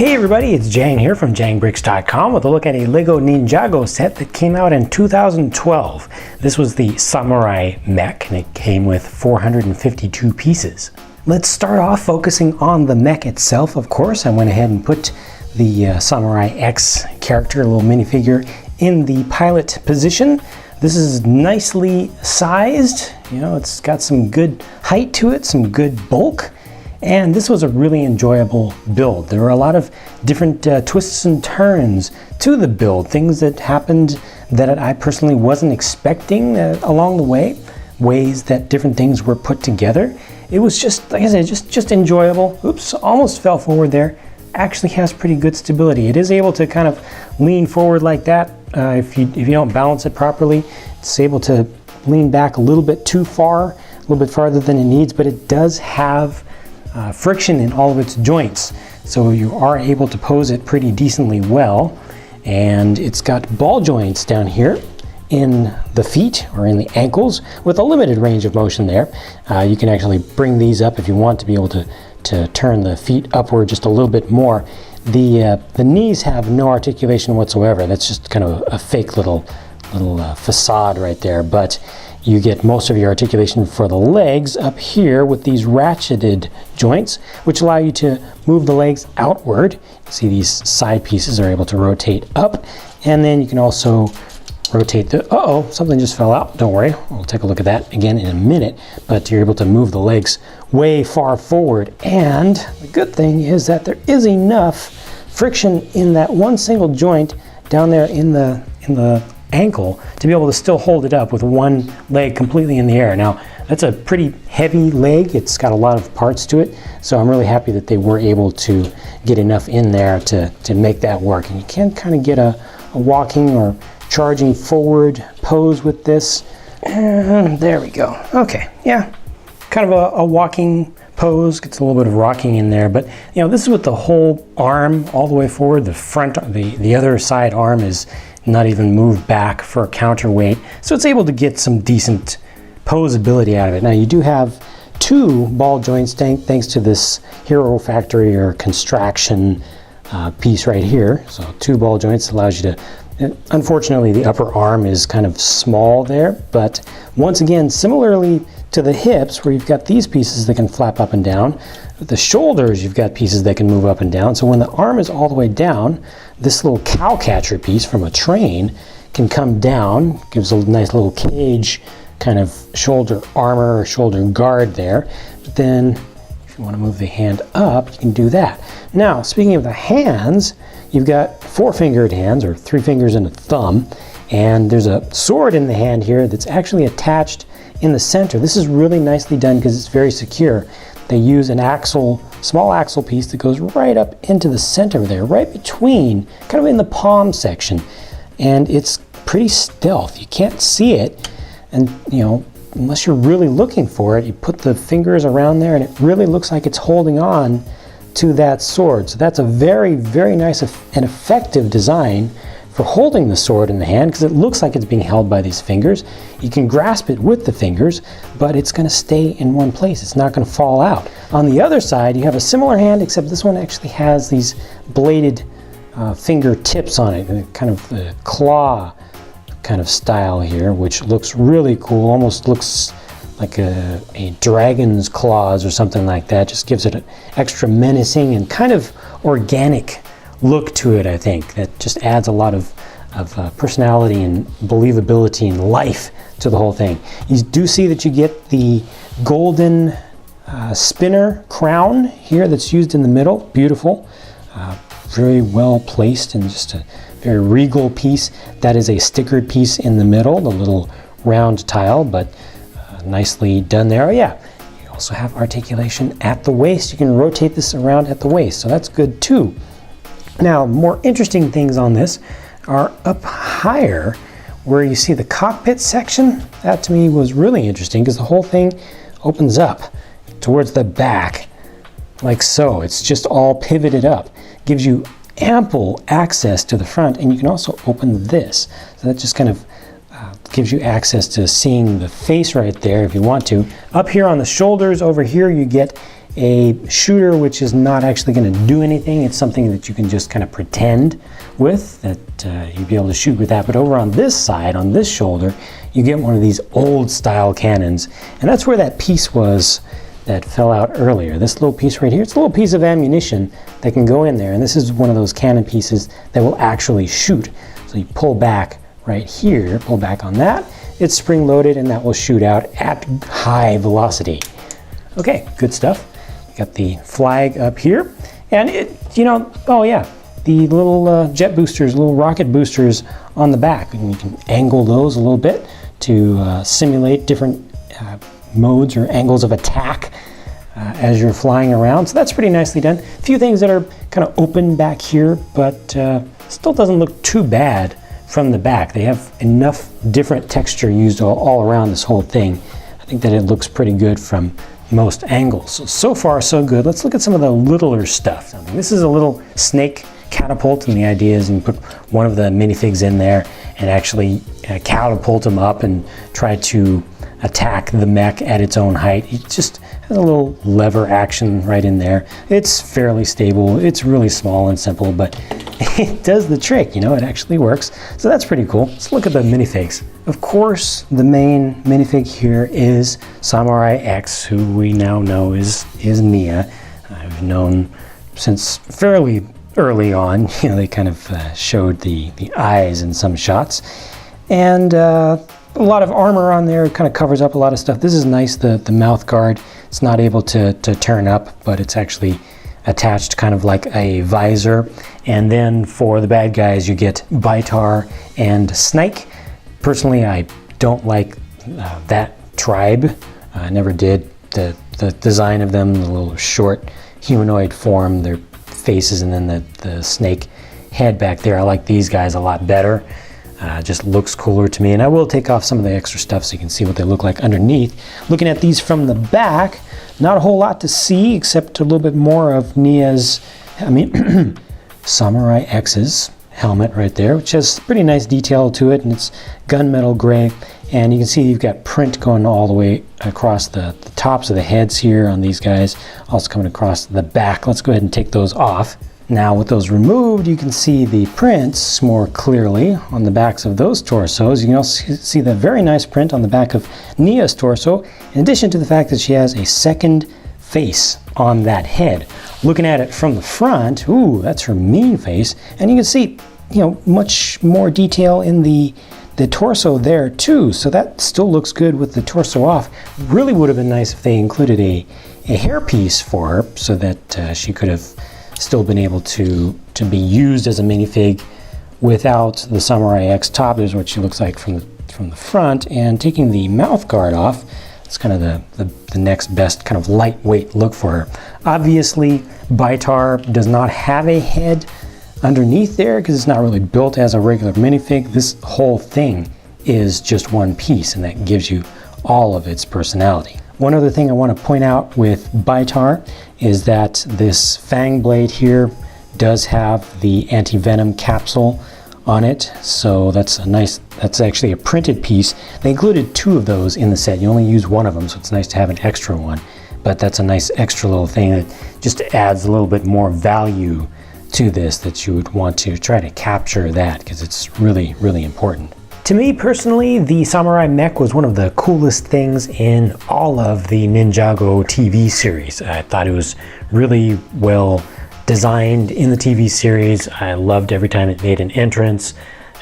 Hey everybody, it's Jang here from JangBricks.com with a look at a LEGO Ninjago set that came out in 2012. This was the Samurai Mech and it came with 452 pieces. Let's start off focusing on the mech itself, of course. I went ahead and put the Samurai X character, a little minifigure, in the pilot position. This is nicely sized, it's got some good height to it, some good bulk. And this was a really enjoyable build. There were a lot of different twists and turns to the build, things that happened that I personally wasn't expecting along the way, ways that different things were put together. It was just, like I said, just enjoyable. Oops, almost fell forward there. Actually has pretty good stability. It is able to kind of lean forward like that. If you don't balance it properly, it's able to lean back a little bit too far, a little bit farther than it needs, but it does have friction in all of its joints, so you are able to pose it pretty decently well. And it's got ball joints down here in the feet or in the ankles with a limited range of motion there. You can actually bring these up if you want to be able to turn the feet upward just a little bit more. The knees have no articulation whatsoever. That's just kind of a fake little facade right there, but you get most of your articulation for the legs up here with these ratcheted joints, which allow you to move the legs outward. You see these side pieces are able to rotate up, and then you can also rotate the, something just fell out. Don't worry, we'll take a look at that again in a minute, but you're able to move the legs way far forward. And the good thing is that there is enough friction in that one single joint down there in the ankle to be able to still hold it up with one leg completely in the air. Now, that's a pretty heavy leg. It's got a lot of parts to it, so I'm really happy that they were able to get enough in there to make that work. And you can kind of get a walking or charging forward pose with this. And there we go. Okay, yeah, kind of a walking pose. Gets a little bit of rocking in there, but this is with the whole arm all the way forward. The front, the other side arm is not even moved back for a counterweight, so it's able to get some decent posability out of it. Now you do have two ball joints thanks to this Hero Factory or Construction piece right here. So two ball joints allows you to, unfortunately the upper arm is kind of small there, but once again, similarly to the hips where you've got these pieces that can flap up and down, the shoulders you've got pieces that can move up and down. So when the arm is all the way down, this little cow catcher piece from a train can come down, gives a nice little cage kind of shoulder armor or shoulder guard there. But then if you want to move the hand up, you can do that. Now, speaking of the hands, you've got four-fingered hands, or three fingers and a thumb, and there's a sword in the hand here that's actually attached in the center. This is really nicely done because it's very secure. They use an small axle piece that goes right up into the center there, right between, kind of in the palm section. And it's pretty stealth. You can't see it, and unless you're really looking for it, you put the fingers around there and it really looks like it's holding on to that sword. So that's a very, very nice and effective design for holding the sword in the hand, because it looks like it's being held by these fingers. You can grasp it with the fingers, but it's going to stay in one place. It's not going to fall out. On the other side, you have a similar hand, except this one actually has these bladed finger tips on it, kind of the claw kind of style here, which looks really cool. Almost looks like a dragon's claws or something like that. Just gives it an extra menacing and kind of organic look to it, I think, that just adds a lot of personality and believability and life to the whole thing. You do see that you get the golden spinner crown here that's used in the middle. Beautiful, very well placed, and just a very regal piece. That is a stickered piece in the middle, the little round tile, but nicely done there. Oh yeah, you also have articulation at the waist. You can rotate this around at the waist, so that's good too. Now, more interesting things on this are up higher where you see the cockpit section. That to me was really interesting because the whole thing opens up towards the back like so. It's just all pivoted up. Gives you ample access to the front, and you can also open this. So that just kind of gives you access to seeing the face right there if you want to. Up here on the shoulders over here you get a shooter which is not actually going to do anything. It's something that you can just kind of pretend with, that you'd be able to shoot with that. But over on this side, on this shoulder, you get one of these old style cannons, and that's where that piece was that fell out earlier. This little piece right here, it's a little piece of ammunition that can go in there, and this is one of those cannon pieces that will actually shoot. So you pull back right here, pull back on that, it's spring loaded, and that will shoot out at high velocity. Okay, good stuff. You got the flag up here, and it, you know, oh yeah, the little jet boosters, little rocket boosters on the back, and you can angle those a little bit to simulate different modes or angles of attack as you're flying around. So that's pretty nicely done. A few things that are kind of open back here, but still doesn't look too bad from the back. They have enough different texture used all around this whole thing. I think that it looks pretty good from most angles. So far so good. Let's look at some of the littler stuff. This is a little snake catapult, and the idea is you put one of the minifigs in there and actually catapult them up and try to attack the mech at its own height. It just has a little lever action right in there. It's fairly stable. It's really small and simple, but it does the trick, you know, it actually works. So that's pretty cool. Let's look at the minifigs. Of course, the main minifig here is Samurai X, who we now know is Nia. I've known since fairly early on. You know, they kind of showed the eyes in some shots. And a lot of armor on there, kind of covers up a lot of stuff. This is nice, the mouth guard. It's not able to turn up, but it's actually attached kind of like a visor. And then for the bad guys, you get Bitar and Snake. Personally, I don't like that tribe. I never did. The design of them, the little short humanoid form, their faces, and then the snake head back there. I like these guys a lot better. Just looks cooler to me. And I will take off some of the extra stuff so you can see what they look like underneath. Looking at these from the back, not a whole lot to see except a little bit more of Nia's, Samurai X's helmet right there, which has pretty nice detail to it, and it's gunmetal gray. And you can see you've got print going all the way across the tops of the heads here on these guys, also coming across the back. Let's go ahead and take those off. Now with those removed, you can see the prints more clearly on the backs of those torsos. You can also see the very nice print on the back of Nia's torso, in addition to the fact that she has a second face on that head. Looking at it from the front, ooh, that's her mean face. And you can see, you know, much more detail in the torso there too. So that still looks good with the torso off. Really would have been nice if they included a hairpiece for her so that she could have still been able to be used as a minifig without the Samurai X top. There's what she looks like from the front. And taking the mouth guard off, it's kind of the next best kind of lightweight look for her. Obviously, Bitar does not have a head underneath there because it's not really built as a regular minifig. This whole thing is just one piece, and that gives you all of its personality. One other thing I want to point out with Bitar is that this fang blade here does have the anti-venom capsule on it, so that's actually a printed piece. They included 2 of those in the set. You only use one of them, so it's nice to have an extra one, but that's a nice extra little thing that just adds a little bit more value to this, that you would want to try to capture that because it's really, really important. To me personally, the Samurai Mech was one of the coolest things in all of the Ninjago TV series. I thought it was really well designed in the TV series. I loved every time it made an entrance.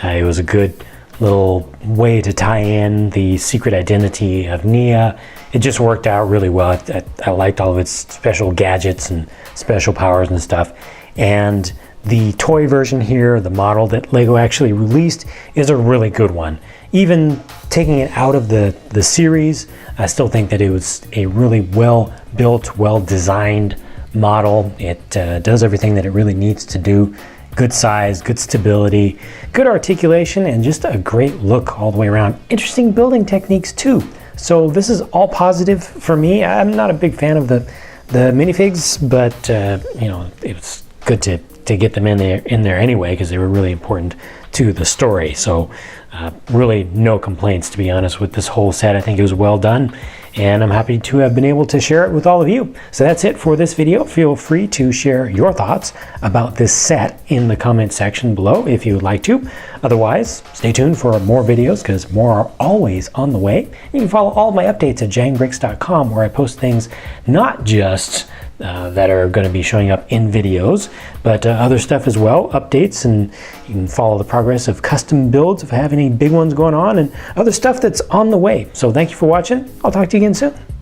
It was a good little way to tie in the secret identity of Nia. It just worked out really well. I liked all of its special gadgets and special powers and stuff. And the toy version here, the model that LEGO actually released, is a really good one. Even taking it out of the series, I still think that it was a really well-built, well-designed model. It does everything that it really needs to do. Good size, good stability, good articulation, and just a great look all the way around. Interesting building techniques too. So this is all positive for me. I'm not a big fan of the minifigs, but you know, it was good to get them in there anyway, because they were really important to the story. So really no complaints, to be honest, with this whole set. I think it was well done, and I'm happy to have been able to share it with all of you. So that's it for this video. Feel free to share your thoughts about this set in the comment section below if you would like to. Otherwise, stay tuned for more videos because more are always on the way. You can follow all of my updates at jangbricks.com, where I post things not just that are going to be showing up in videos, but other stuff as well, updates, and you can follow the progress of custom builds if I have any big ones going on, and other stuff that's on the way. So thank you for watching. I'll talk to you again soon.